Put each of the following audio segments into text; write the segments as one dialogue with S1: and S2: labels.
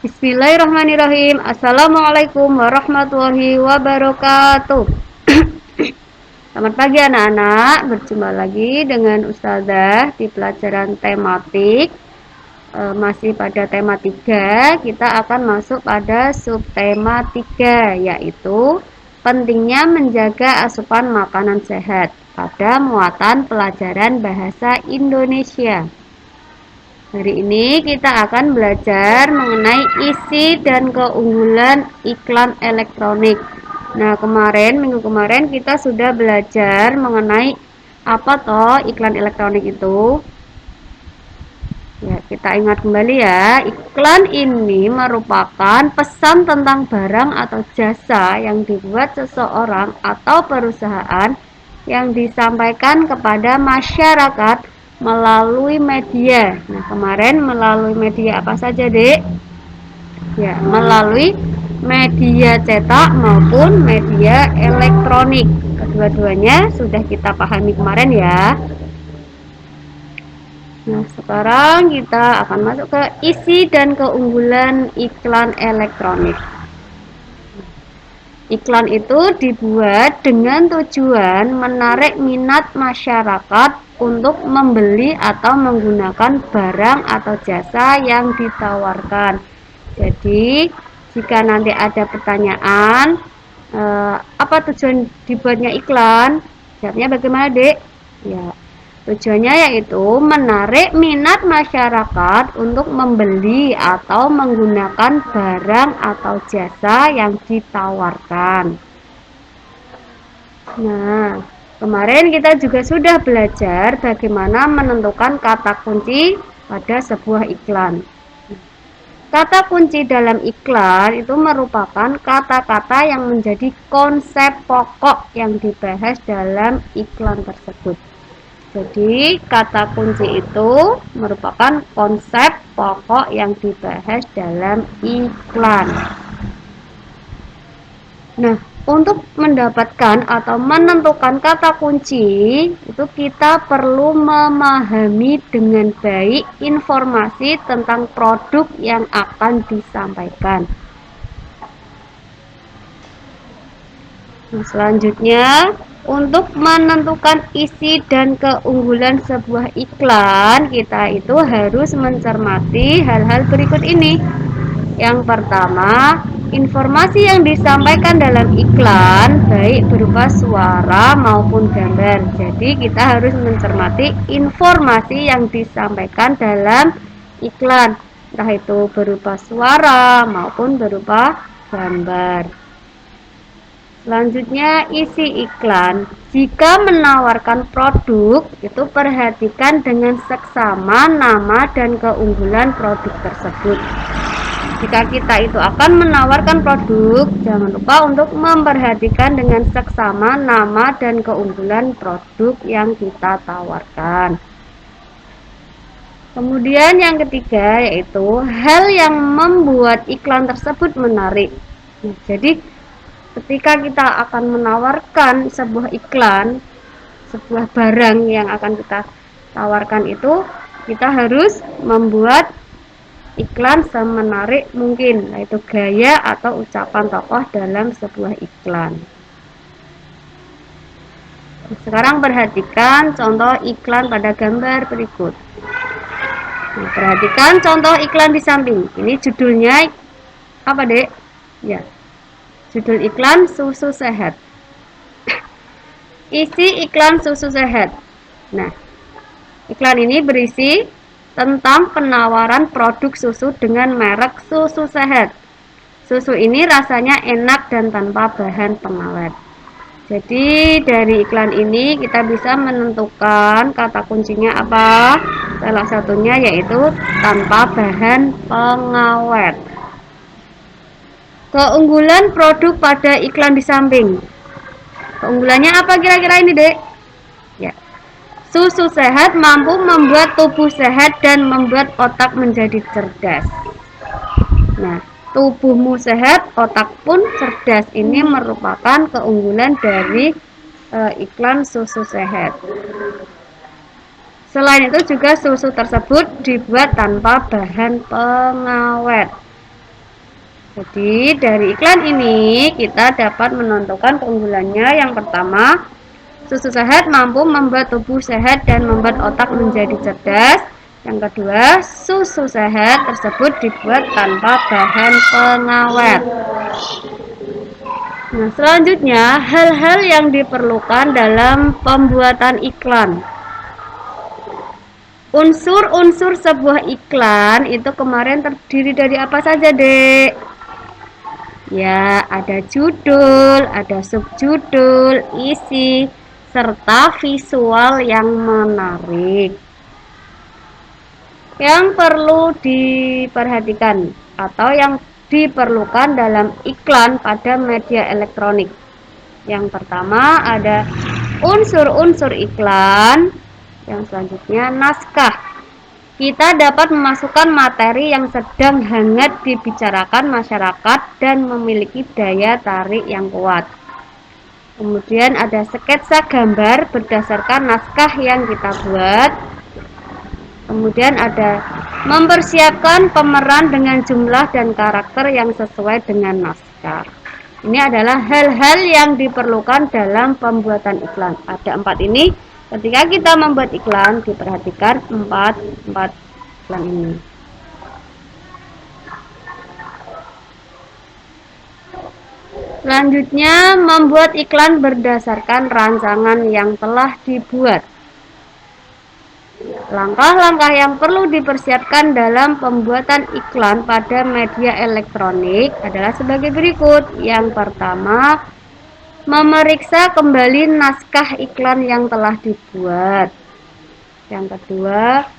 S1: Bismillahirrahmanirrahim. Assalamualaikum warahmatullahi wabarakatuh. Selamat pagi anak-anak. Berjumpa lagi dengan Ustazah di pelajaran tematik. Masih pada tema 3. Kita akan masuk pada subtema 3, yaitu pentingnya menjaga asupan makanan sehat pada muatan pelajaran bahasa Indonesia. Hari ini kita akan belajar mengenai isi dan keunggulan iklan elektronik. Nah, minggu kemarin kita sudah belajar mengenai apa toh iklan elektronik itu. Ya, kita ingat kembali ya. Iklan ini merupakan pesan tentang barang atau jasa yang dibuat seseorang atau perusahaan yang disampaikan kepada masyarakat melalui media. Nah, kemarin melalui media apa saja, Dek? Ya, melalui media cetak maupun media elektronik. Kedua-duanya sudah kita pahami kemarin ya. Nah, sekarang kita akan masuk ke isi dan keunggulan iklan elektronik. Iklan itu dibuat dengan tujuan menarik minat masyarakat untuk membeli atau menggunakan barang atau jasa yang ditawarkan. Jadi, jika nanti ada pertanyaan, apa tujuan dibuatnya iklan? Jawabnya bagaimana, Dek? Ya, tujuannya yaitu menarik minat masyarakat untuk membeli atau menggunakan barang atau jasa yang ditawarkan. Nah, kemarin kita juga sudah belajar bagaimana menentukan kata kunci pada sebuah iklan. Kata kunci dalam iklan itu merupakan kata-kata yang menjadi konsep pokok yang dibahas dalam iklan tersebut. Jadi, kata kunci itu merupakan konsep pokok yang dibahas dalam iklan. Nah, untuk mendapatkan atau menentukan kata kunci, itu kita perlu memahami dengan baik informasi tentang produk yang akan disampaikan. Nah, selanjutnya, untuk menentukan isi dan keunggulan sebuah iklan, kita itu harus mencermati hal-hal berikut ini. Yang pertama, informasi yang disampaikan dalam iklan baik berupa suara maupun gambar. Jadi kita harus mencermati informasi yang disampaikan dalam iklan, entah itu berupa suara maupun berupa gambar. Selanjutnya, isi iklan. Jika menawarkan produk, itu perhatikan dengan seksama nama dan keunggulan produk tersebut. Jika kita itu akan menawarkan produk, jangan lupa untuk memperhatikan dengan seksama nama dan keunggulan produk yang kita tawarkan. Kemudian yang ketiga yaitu hal yang membuat iklan tersebut menarik. Nah, jadi ketika kita akan menawarkan sebuah iklan, sebuah barang yang akan kita tawarkan itu, kita harus membuat iklan semenarik mungkin, yaitu gaya atau ucapan tokoh dalam sebuah iklan. Sekarang perhatikan contoh iklan pada gambar berikut. Nah, perhatikan contoh iklan di samping. Ini judulnya apa, Dek? Ya, judul iklan susu sehat. Isi iklan susu sehat. Nah, iklan ini berisi tentang penawaran produk susu dengan merek susu sehat. Susu ini rasanya enak dan tanpa bahan pengawet. Jadi dari iklan ini kita bisa menentukan kata kuncinya apa. Salah satunya yaitu tanpa bahan pengawet. Keunggulan produk pada iklan di samping. Keunggulannya apa kira-kira ini, Dek? Ya. Susu sehat mampu membuat tubuh sehat dan membuat otak menjadi cerdas. Nah, tubuhmu sehat, otak pun cerdas. Ini merupakan keunggulan dari iklan susu sehat. Selain itu juga susu tersebut dibuat tanpa bahan pengawet. Jadi dari iklan ini kita dapat menentukan keunggulannya. Yang pertama, susu sehat mampu membuat tubuh sehat dan membuat otak menjadi cerdas. Yang kedua, susu sehat tersebut dibuat tanpa bahan pengawet. Nah, selanjutnya hal-hal yang diperlukan dalam pembuatan iklan. Unsur-unsur sebuah iklan itu kemarin terdiri dari apa saja, Dek? Ya, ada judul, ada subjudul, isi, serta visual yang menarik. Yang perlu diperhatikan atau yang diperlukan dalam iklan pada media elektronik. Yang pertama ada unsur-unsur iklan. Yang selanjutnya naskah. Kita dapat memasukkan materi yang sedang hangat dibicarakan masyarakat dan memiliki daya tarik yang kuat. Kemudian ada sketsa gambar berdasarkan naskah yang kita buat. Kemudian ada mempersiapkan pemeran dengan jumlah dan karakter yang sesuai dengan naskah. Ini adalah hal-hal yang diperlukan dalam pembuatan iklan. Ada 4 ini. Ketika kita membuat iklan, diperhatikan 4 iklan ini. Selanjutnya, membuat iklan berdasarkan rancangan yang telah dibuat. Langkah-langkah yang perlu dipersiapkan dalam pembuatan iklan pada media elektronik adalah sebagai berikut. Yang pertama, memeriksa kembali naskah iklan yang telah dibuat. Yang kedua,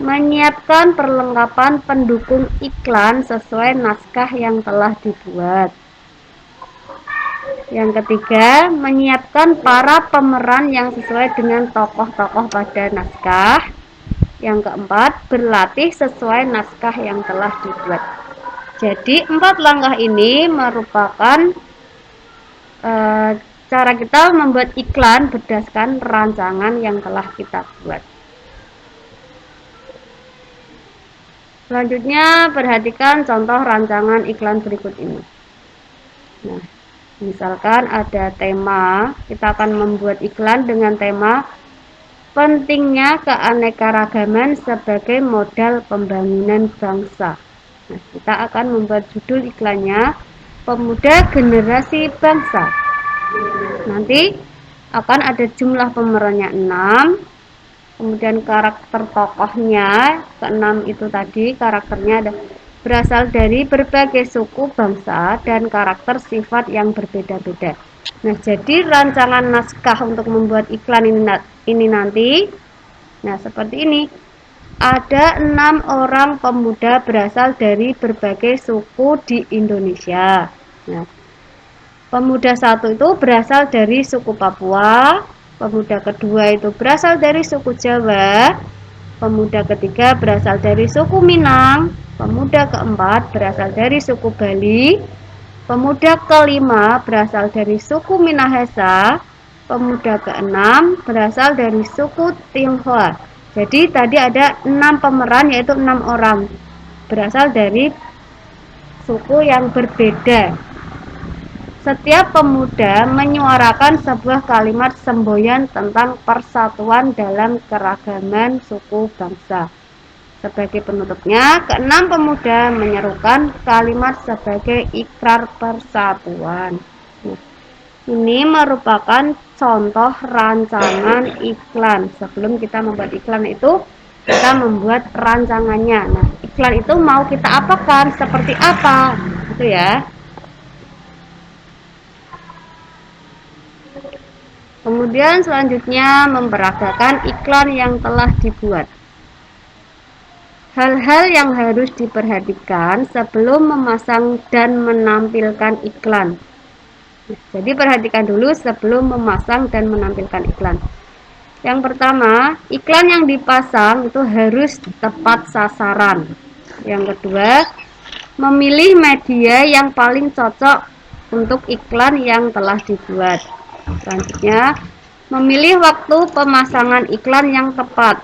S1: menyiapkan perlengkapan pendukung iklan sesuai naskah yang telah dibuat. Yang ketiga, menyiapkan para pemeran yang sesuai dengan tokoh-tokoh pada naskah. Yang keempat, berlatih sesuai naskah yang telah dibuat. Jadi 4 langkah ini merupakan cara kita membuat iklan berdasarkan rancangan yang telah kita buat. Selanjutnya, perhatikan contoh rancangan iklan berikut ini. Nah, misalkan ada tema, kita akan membuat iklan dengan tema pentingnya keanekaragaman sebagai modal pembangunan bangsa. Nah, kita akan membuat judul iklannya Pemuda Generasi Bangsa. Nanti akan ada jumlah pemerannya 6, kemudian karakter tokohnya ke-6 itu tadi karakternya ada berasal dari berbagai suku bangsa dan karakter sifat yang berbeda-beda. Nah, jadi rancangan naskah untuk membuat iklan ini nanti, nah seperti ini. Ada 6 orang pemuda berasal dari berbagai suku di Indonesia. Nah, pemuda satu itu berasal dari suku Papua, pemuda kedua itu berasal dari suku Jawa, pemuda ketiga berasal dari suku Minang, pemuda keempat berasal dari suku Bali, pemuda kelima berasal dari suku Minahasa, pemuda keenam berasal dari suku Tionghoa. Jadi tadi ada 6 pemeran, yaitu 6 orang berasal dari suku yang berbeda. Setiap pemuda menyuarakan sebuah kalimat semboyan tentang persatuan dalam keragaman suku bangsa. Sebagai penutupnya, ke-6 pemuda menyerukan kalimat sebagai ikrar persatuan. Ini merupakan contoh rancangan iklan. Sebelum kita membuat iklan itu, kita membuat rancangannya. Nah, iklan itu mau kita apakan, seperti apa, gitu ya. Kemudian selanjutnya memperagakan iklan yang telah dibuat. Hal-hal yang harus diperhatikan sebelum memasang dan menampilkan iklan. Jadi perhatikan dulu sebelum memasang dan menampilkan iklan. Yang pertama, iklan yang dipasang itu harus tepat sasaran. Yang kedua, memilih media yang paling cocok untuk iklan yang telah dibuat. Selanjutnya, memilih waktu pemasangan iklan yang tepat.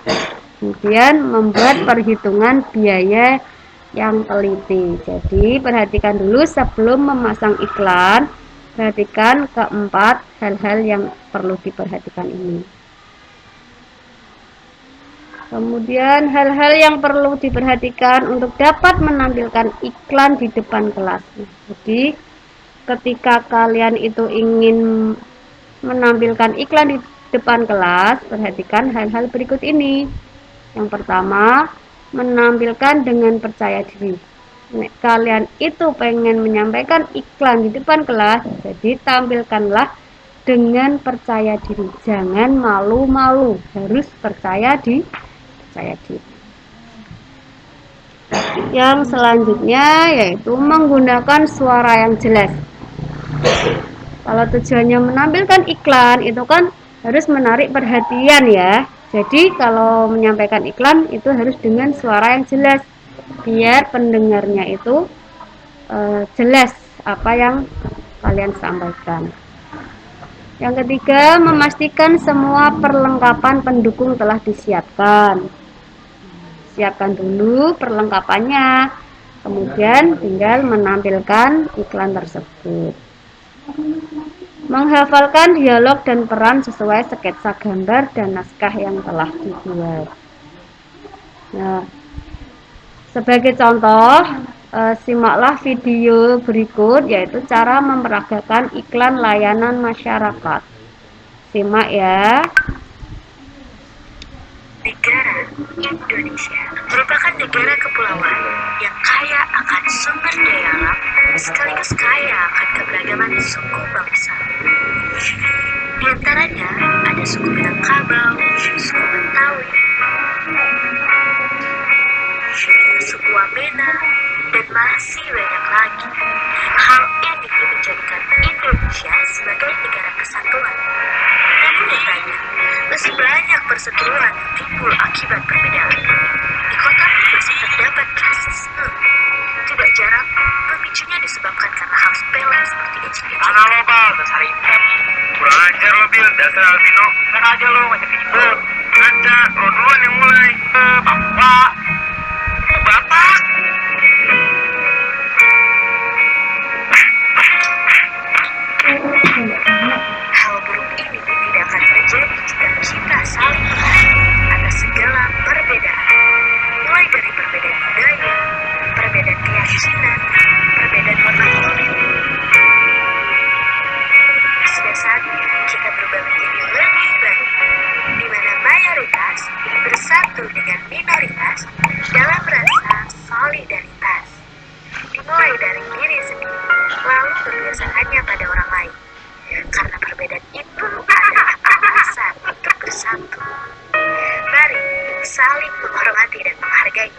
S1: Kemudian membuat perhitungan biaya yang teliti. Jadi perhatikan dulu sebelum memasang iklan, perhatikan keempat hal-hal yang perlu diperhatikan ini. Kemudian hal-hal yang perlu diperhatikan untuk dapat menampilkan iklan di depan kelas. Jadi ketika kalian itu ingin menampilkan iklan di depan kelas, perhatikan hal-hal berikut ini. Yang pertama, menampilkan dengan percaya diri. Kalian itu pengen menyampaikan iklan di depan kelas, jadi tampilkanlah dengan percaya diri. Jangan malu-malu, harus percaya diri. Yang selanjutnya yaitu menggunakan suara yang jelas. Kalau tujuannya menampilkan iklan itu kan harus menarik perhatian ya. Jadi kalau menyampaikan iklan itu harus dengan suara yang jelas biar pendengarnya itu jelas apa yang kalian sampaikan. Yang ketiga, memastikan semua perlengkapan pendukung telah disiapkan. Siapkan dulu perlengkapannya, kemudian tinggal menampilkan iklan tersebut. Menghafalkan dialog dan peran sesuai sketsa gambar dan naskah yang telah dibuat. Nah, sebagai contoh, simaklah video berikut yaitu cara memperagakan iklan layanan masyarakat. Simak ya.
S2: Negara Indonesia merupakan negara kepulauan yang kaya akan sumber daya alam sekaligus kaya akan keberagaman suku bangsa. Di antaranya ada suku Minangkabau, suku Betawi, suku Wamena, dan masih banyak lagi. Hal ini menjadikan Indonesia sebagai negara kesatuan. Namun nyatanya, masih banyak perseteruan yang timbul akibat perbedaan. Di kota pun masih terdapat rasisme. Tidak jarang, pemicunya disebabkan karena hal sepele seperti ejek-ejek.
S3: Anak lo bal, dasar impet. Kurang ajar lo Bil, dasar albino. Kan aja lo ngajak ribut. Ngaca, lo duluan yang mulai. Bapak. Bapak.
S2: Hal buruk ini tidak akan terjadi jika kita saling menghargai atas segala perbedaan. Mulai dari perbedaan budaya, perbedaan keyakinan, perbedaan warna kulit. Sudah saatnya kita berubah menjadi lebih baik, di mana mayoritas bersatu dengan minoritas dalam rasa solidaritas. Dimulai dari diri sendiri, lalu kebiasaannya pada orang lain. Karena perbedaan itu adalah alasan untuk bersatu. Mari saling menghormati dan menghargai,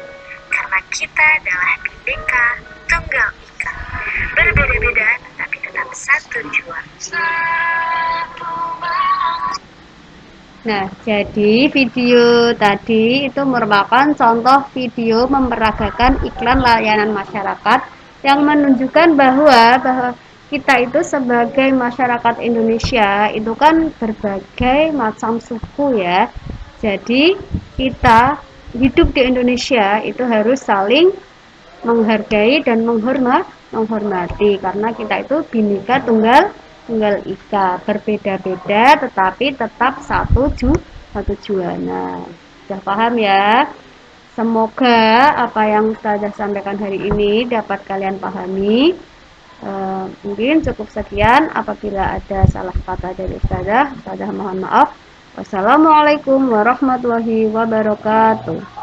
S2: karena kita adalah Bhinneka Tunggal Ika. Berbeda-beda tetapi tetap satu jua.
S1: Nah, jadi video tadi itu merupakan contoh video memperagakan iklan layanan masyarakat yang menunjukkan bahwa kita itu sebagai masyarakat Indonesia itu kan berbagai macam suku ya. Jadi kita hidup di Indonesia itu harus saling menghargai dan menghormati karena kita itu Bhinneka Tunggal Ika, berbeda-beda tetapi tetap satu juana. Sudah paham ya? Semoga apa yang Ustazah sampaikan hari ini dapat kalian pahami. Mungkin cukup sekian. Apabila ada salah kata dari Ustazah mohon maaf. Wassalamualaikum warahmatullahi wabarakatuh.